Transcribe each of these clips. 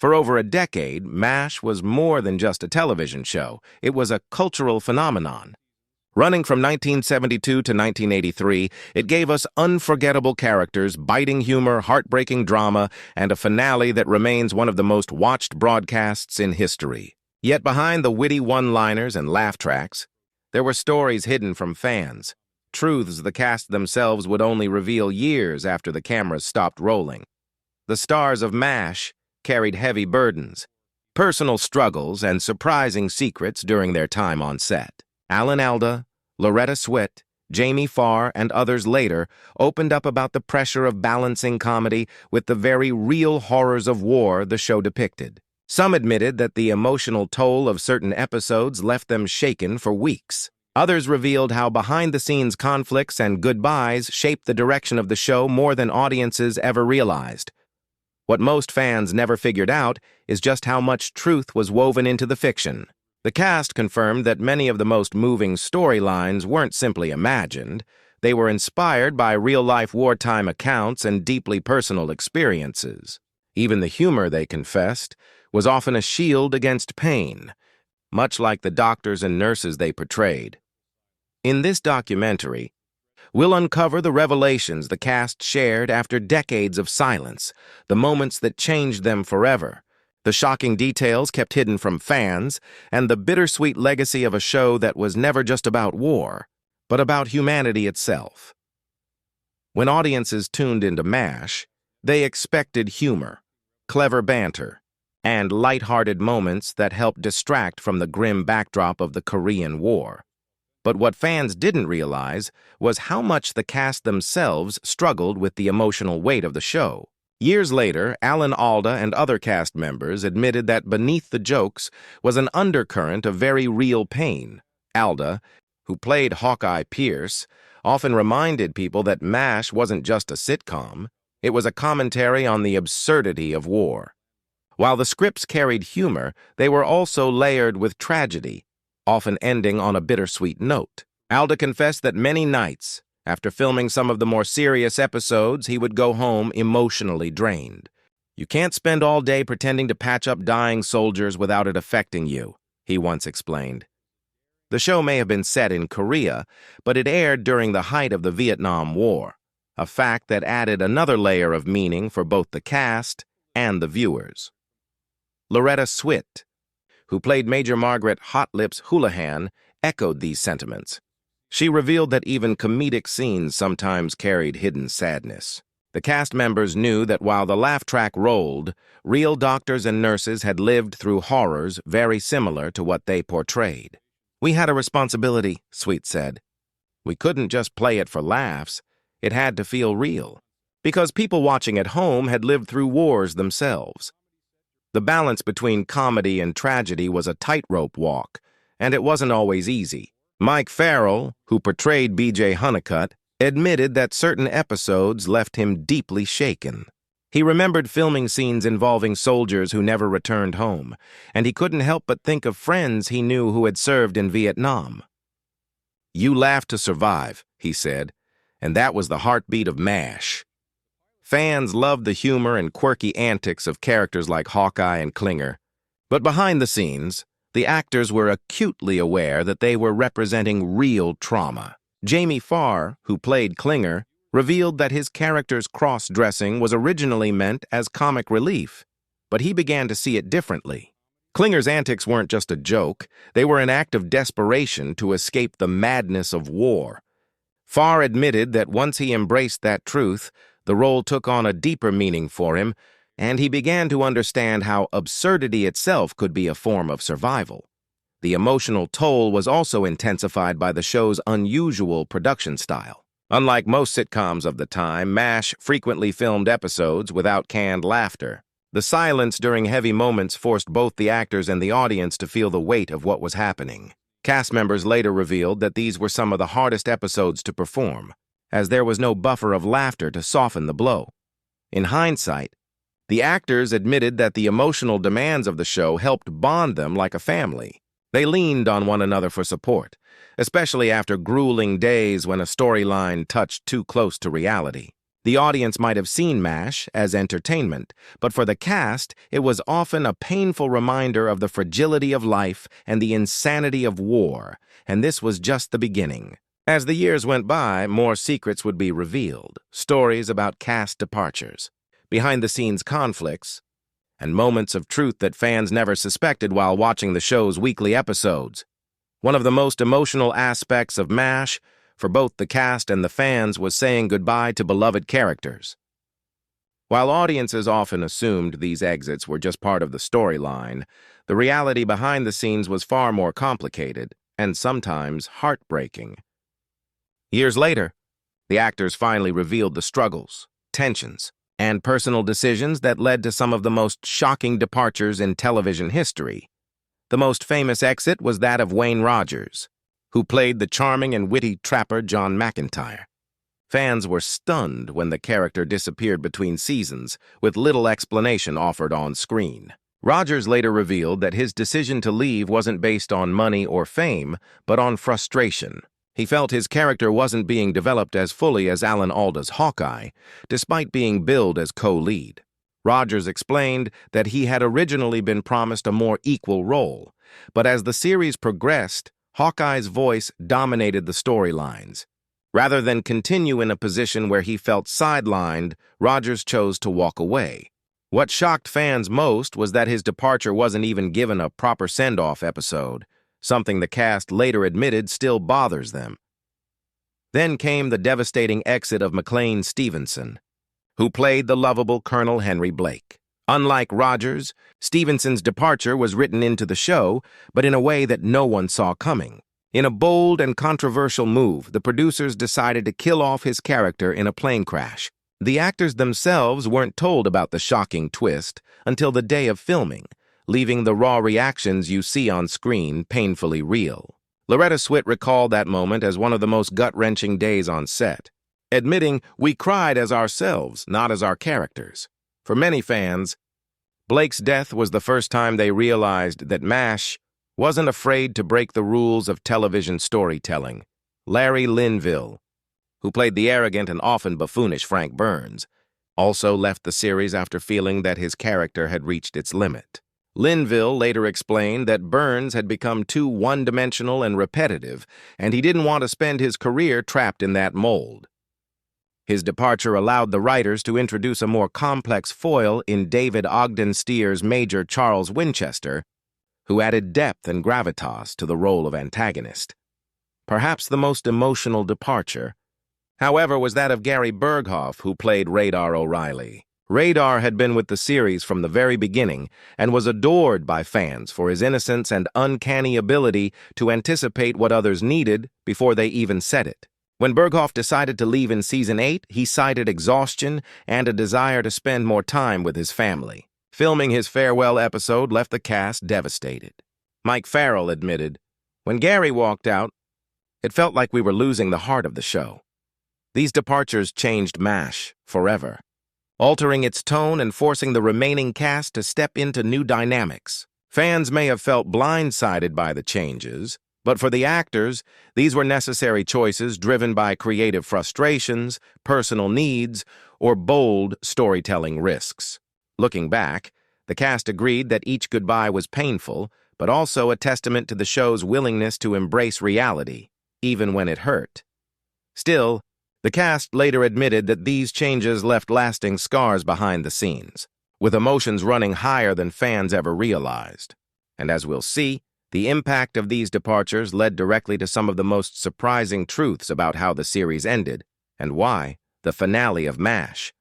For over a decade, MASH was more than just a television show. It was a cultural phenomenon. Running from 1972 to 1983, it gave us unforgettable characters, biting humor, heartbreaking drama, and a finale that remains one of the most watched broadcasts in history. Yet behind the witty one-liners and laugh tracks, there were stories hidden from fans, truths the cast themselves would only reveal years after the cameras stopped rolling. The stars of MASH carried heavy burdens, personal struggles, and surprising secrets during their time on set. Alan Alda, Loretta Swit, Jamie Farr, and others later opened up about the pressure of balancing comedy with the very real horrors of war the show depicted. Some admitted that the emotional toll of certain episodes left them shaken for weeks. Others revealed how behind-the-scenes conflicts and goodbyes shaped the direction of the show more than audiences ever realized. What most fans never figured out is just how much truth was woven into the fiction. The cast confirmed that many of the most moving storylines weren't simply imagined. They were inspired by real-life wartime accounts and deeply personal experiences. Even the humor, they confessed, was often a shield against pain, much like the doctors and nurses they portrayed. In this documentary, we'll uncover the revelations the cast shared after decades of silence, the moments that changed them forever, the shocking details kept hidden from fans, and the bittersweet legacy of a show that was never just about war, but about humanity itself. When audiences tuned into MASH, they expected humor, clever banter, and light-hearted moments that helped distract from the grim backdrop of the Korean War. But what fans didn't realize was how much the cast themselves struggled with the emotional weight of the show. Years later, Alan Alda and other cast members admitted that beneath the jokes was an undercurrent of very real pain. Alda, who played Hawkeye Pierce, often reminded people that MASH wasn't just a sitcom. It was a commentary on the absurdity of war. While the scripts carried humor, they were also layered with tragedy, often ending on a bittersweet note. Alda confessed that many nights, after filming some of the more serious episodes, he would go home emotionally drained. "You can't spend all day pretending to patch up dying soldiers without it affecting you," he once explained. The show may have been set in Korea, but it aired during the height of the Vietnam War, a fact that added another layer of meaning for both the cast and the viewers. Loretta Swit, who played Major Margaret Hot Lips Houlihan, echoed these sentiments. She revealed that even comedic scenes sometimes carried hidden sadness. The cast members knew that while the laugh track rolled, real doctors and nurses had lived through horrors very similar to what they portrayed. "We had a responsibility," Sweet said. "We couldn't just play it for laughs. It had to feel real, because people watching at home had lived through wars themselves." The balance between comedy and tragedy was a tightrope walk, and it wasn't always easy. Mike Farrell, who portrayed B.J. Honeycutt, admitted that certain episodes left him deeply shaken. He remembered filming scenes involving soldiers who never returned home, and he couldn't help but think of friends he knew who had served in Vietnam. "You laugh to survive," he said, and that was the heartbeat of MASH. Fans loved the humor and quirky antics of characters like Hawkeye and Klinger, but behind the scenes, the actors were acutely aware that they were representing real trauma. Jamie Farr, who played Klinger, revealed that his character's cross-dressing was originally meant as comic relief, but he began to see it differently. Klinger's antics weren't just a joke, they were an act of desperation to escape the madness of war. Farr admitted that once he embraced that truth, the role took on a deeper meaning for him, and he began to understand how absurdity itself could be a form of survival. The emotional toll was also intensified by the show's unusual production style. Unlike most sitcoms of the time, MASH frequently filmed episodes without canned laughter. The silence during heavy moments forced both the actors and the audience to feel the weight of what was happening. Cast members later revealed that these were some of the hardest episodes to perform, as there was no buffer of laughter to soften the blow. In hindsight, the actors admitted that the emotional demands of the show helped bond them like a family. They leaned on one another for support, especially after grueling days when a storyline touched too close to reality. The audience might have seen MASH as entertainment, but for the cast, it was often a painful reminder of the fragility of life and the insanity of war, and this was just the beginning. As the years went by, more secrets would be revealed, stories about cast departures, behind-the-scenes conflicts, and moments of truth that fans never suspected while watching the show's weekly episodes. One of the most emotional aspects of MASH, for both the cast and the fans, was saying goodbye to beloved characters. While audiences often assumed these exits were just part of the storyline, the reality behind the scenes was far more complicated and sometimes heartbreaking. Years later, the actors finally revealed the struggles, tensions, and personal decisions that led to some of the most shocking departures in television history. The most famous exit was that of Wayne Rogers, who played the charming and witty trapper John McIntyre. Fans were stunned when the character disappeared between seasons, with little explanation offered on screen. Rogers later revealed that his decision to leave wasn't based on money or fame, but on frustration. He felt his character wasn't being developed as fully as Alan Alda's Hawkeye, despite being billed as co-lead. Rogers explained that he had originally been promised a more equal role, but as the series progressed, Hawkeye's voice dominated the storylines. Rather than continue in a position where he felt sidelined, Rogers chose to walk away. What shocked fans most was that his departure wasn't even given a proper send-off episode, something the cast later admitted still bothers them. Then came the devastating exit of McLean Stevenson, who played the lovable Colonel Henry Blake. Unlike Rogers, Stevenson's departure was written into the show, but in a way that no one saw coming. In a bold and controversial move, the producers decided to kill off his character in a plane crash. The actors themselves weren't told about the shocking twist until the day of filming, leaving the raw reactions you see on screen painfully real. Loretta Swit recalled that moment as one of the most gut-wrenching days on set, admitting, "We cried as ourselves, not as our characters." For many fans, Blake's death was the first time they realized that MASH wasn't afraid to break the rules of television storytelling. Larry Linville, who played the arrogant and often buffoonish Frank Burns, also left the series after feeling that his character had reached its limit. Linville later explained that Burns had become too one-dimensional and repetitive, and he didn't want to spend his career trapped in that mold. His departure allowed the writers to introduce a more complex foil in David Ogden Stier's Major Charles Winchester, who added depth and gravitas to the role of antagonist. Perhaps the most emotional departure, however, was that of Gary Berghoff, who played Radar O'Reilly. Radar had been with the series from the very beginning and was adored by fans for his innocence and uncanny ability to anticipate what others needed before they even said it. When Berghoff decided to leave in Season 8, he cited exhaustion and a desire to spend more time with his family. Filming his farewell episode left the cast devastated. Mike Farrell admitted, "When Gary walked out, it felt like we were losing the heart of the show." These departures changed MASH forever, altering its tone and forcing the remaining cast to step into new dynamics. Fans may have felt blindsided by the changes, but for the actors, these were necessary choices driven by creative frustrations, personal needs, or bold storytelling risks. Looking back, the cast agreed that each goodbye was painful, but also a testament to the show's willingness to embrace reality, even when it hurt. Still, the cast later admitted that these changes left lasting scars behind the scenes, with emotions running higher than fans ever realized. And as we'll see, the impact of these departures led directly to some of the most surprising truths about how the series ended and why the finale of MASH,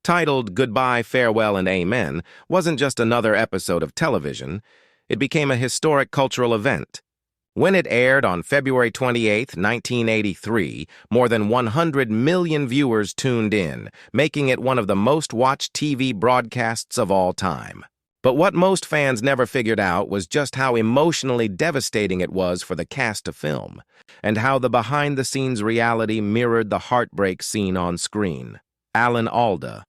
titled Goodbye, Farewell, and Amen, wasn't just another episode of television. It became a historic cultural event. When it aired on February 28, 1983, more than 100 million viewers tuned in, making it one of the most-watched TV broadcasts of all time. But what most fans never figured out was just how emotionally devastating it was for the cast to film, and how the behind-the-scenes reality mirrored the heartbreak seen on screen. Alan Alda,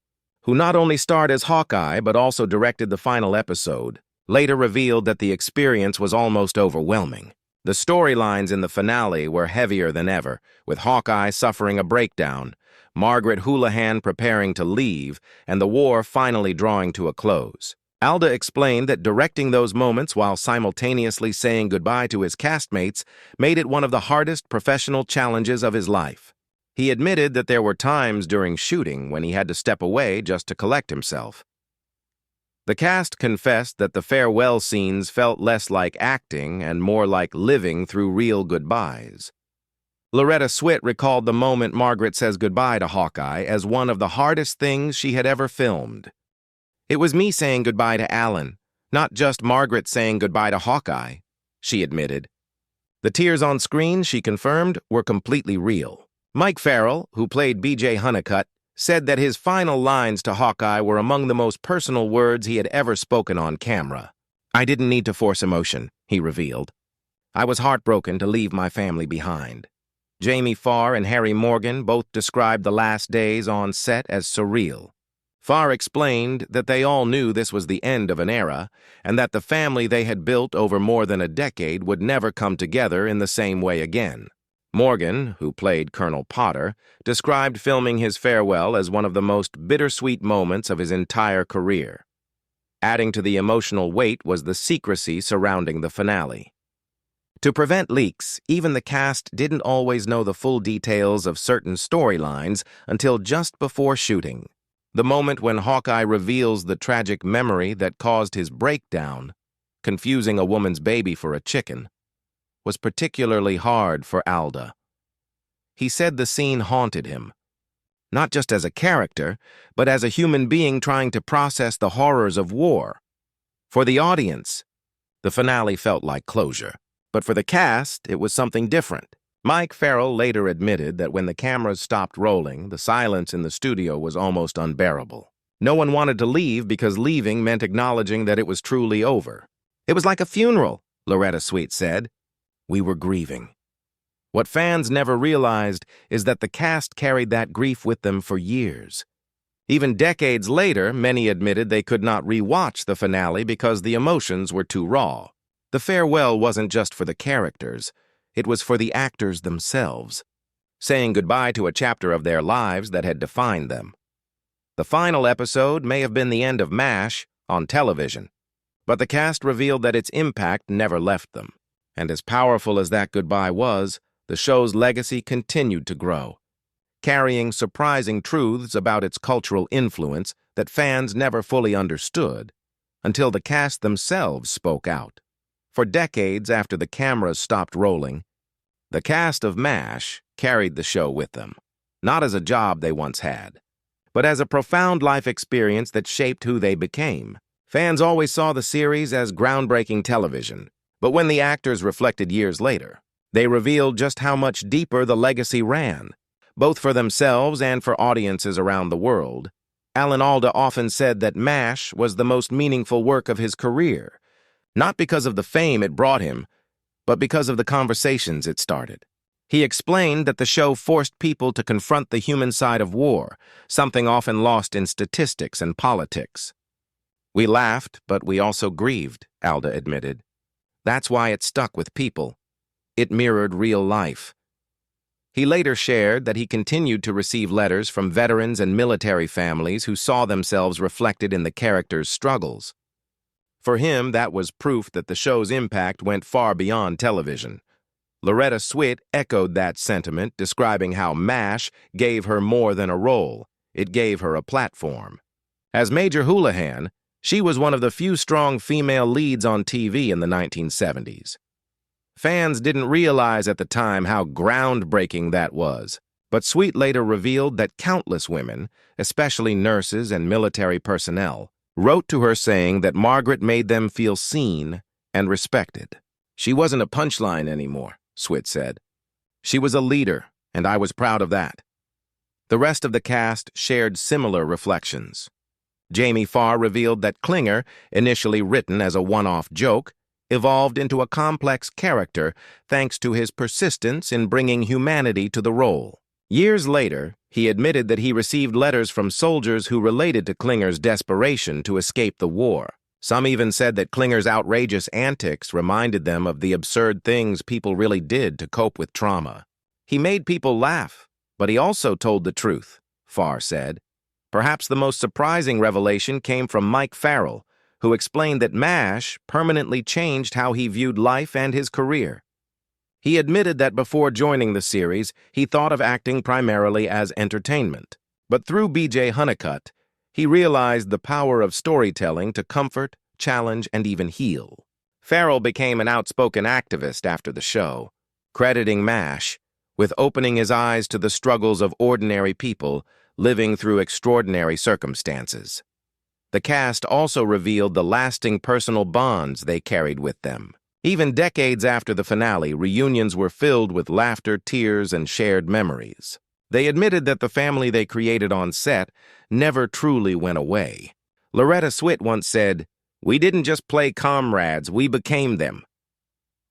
who not only starred as Hawkeye but also directed the final episode, later revealed that the experience was almost overwhelming. The storylines in the finale were heavier than ever, with Hawkeye suffering a breakdown, Margaret Houlihan preparing to leave, and the war finally drawing to a close. Alda explained that directing those moments while simultaneously saying goodbye to his castmates made it one of the hardest professional challenges of his life. He admitted that there were times during shooting when he had to step away just to collect himself. The cast confessed that the farewell scenes felt less like acting and more like living through real goodbyes. Loretta Swit recalled the moment Margaret says goodbye to Hawkeye as one of the hardest things she had ever filmed. "It was me saying goodbye to Alan, not just Margaret saying goodbye to Hawkeye," she admitted. The tears on screen, she confirmed, were completely real. Mike Farrell, who played B.J. Honeycutt, said that his final lines to Hawkeye were among the most personal words he had ever spoken on camera. "I didn't need to force emotion," he revealed. "I was heartbroken to leave my family behind." Jamie Farr and Harry Morgan both described the last days on set as surreal. Farr explained that they all knew this was the end of an era and that the family they had built over more than a decade would never come together in the same way again. Morgan, who played Colonel Potter, described filming his farewell as one of the most bittersweet moments of his entire career. Adding to the emotional weight was the secrecy surrounding the finale. To prevent leaks, even the cast didn't always know the full details of certain storylines until just before shooting. The moment when Hawkeye reveals the tragic memory that caused his breakdown, confusing a woman's baby for a chicken, was particularly hard for Alda. He said the scene haunted him, not just as a character, but as a human being trying to process the horrors of war. For the audience, the finale felt like closure. But for the cast, it was something different. Mike Farrell later admitted that when the cameras stopped rolling, the silence in the studio was almost unbearable. No one wanted to leave because leaving meant acknowledging that it was truly over. "It was like a funeral," Loretta Swit said. "We were grieving." What fans never realized is that the cast carried that grief with them for years. Even decades later, many admitted they could not re-watch the finale because the emotions were too raw. The farewell wasn't just for the characters, it was for the actors themselves, saying goodbye to a chapter of their lives that had defined them. The final episode may have been the end of MASH on television, but the cast revealed that its impact never left them. And as powerful as that goodbye was, the show's legacy continued to grow, carrying surprising truths about its cultural influence that fans never fully understood until the cast themselves spoke out. For decades after the cameras stopped rolling, the cast of MASH carried the show with them, not as a job they once had, but as a profound life experience that shaped who they became. Fans always saw the series as groundbreaking television, but when the actors reflected years later, they revealed just how much deeper the legacy ran, both for themselves and for audiences around the world. Alan Alda often said that MASH was the most meaningful work of his career, not because of the fame it brought him, but because of the conversations it started. He explained that the show forced people to confront the human side of war, something often lost in statistics and politics. "We laughed, but we also grieved," Alda admitted. "That's why it stuck with people. It mirrored real life." He later shared that he continued to receive letters from veterans and military families who saw themselves reflected in the characters' struggles. For him, that was proof that the show's impact went far beyond television. Loretta Swit echoed that sentiment, describing how MASH gave her more than a role. It gave her a platform. As Major Houlihan, she was one of the few strong female leads on TV in the 1970s. Fans didn't realize at the time how groundbreaking that was, but Swit later revealed that countless women, especially nurses and military personnel, wrote to her saying that Margaret made them feel seen and respected. "She wasn't a punchline anymore," Swit said. "She was a leader, and I was proud of that." The rest of the cast shared similar reflections. Jamie Farr revealed that Klinger, initially written as a one-off joke, evolved into a complex character thanks to his persistence in bringing humanity to the role. Years later, he admitted that he received letters from soldiers who related to Klinger's desperation to escape the war. Some even said that Klinger's outrageous antics reminded them of the absurd things people really did to cope with trauma. He made people laugh, but he also told the truth. Farr said. Perhaps the most surprising revelation came from Mike Farrell, who explained that MASH permanently changed how he viewed life and his career. He admitted that before joining the series, he thought of acting primarily as entertainment. But through B.J. Honeycutt, he realized the power of storytelling to comfort, challenge, and even heal. Farrell became an outspoken activist after the show, crediting MASH with opening his eyes to the struggles of ordinary people living through extraordinary circumstances. The cast also revealed the lasting personal bonds they carried with them. Even decades after the finale, reunions were filled with laughter, tears, and shared memories. They admitted that the family they created on set never truly went away. Loretta Swit once said, "We didn't just play comrades, we became them."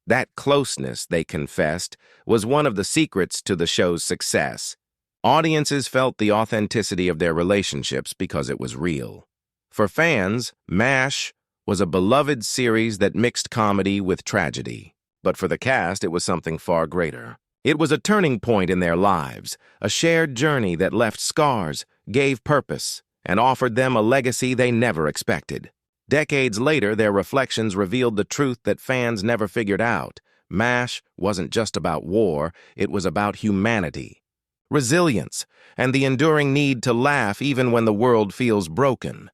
That closeness, they confessed, was one of the secrets to the show's success. Audiences felt the authenticity of their relationships because it was real. For fans, MASH was a beloved series that mixed comedy with tragedy. But for the cast, it was something far greater. It was a turning point in their lives, a shared journey that left scars, gave purpose, and offered them a legacy they never expected. Decades later, their reflections revealed the truth that fans never figured out. MASH wasn't just about war, it was about humanity, resilience, and the enduring need to laugh even when the world feels broken.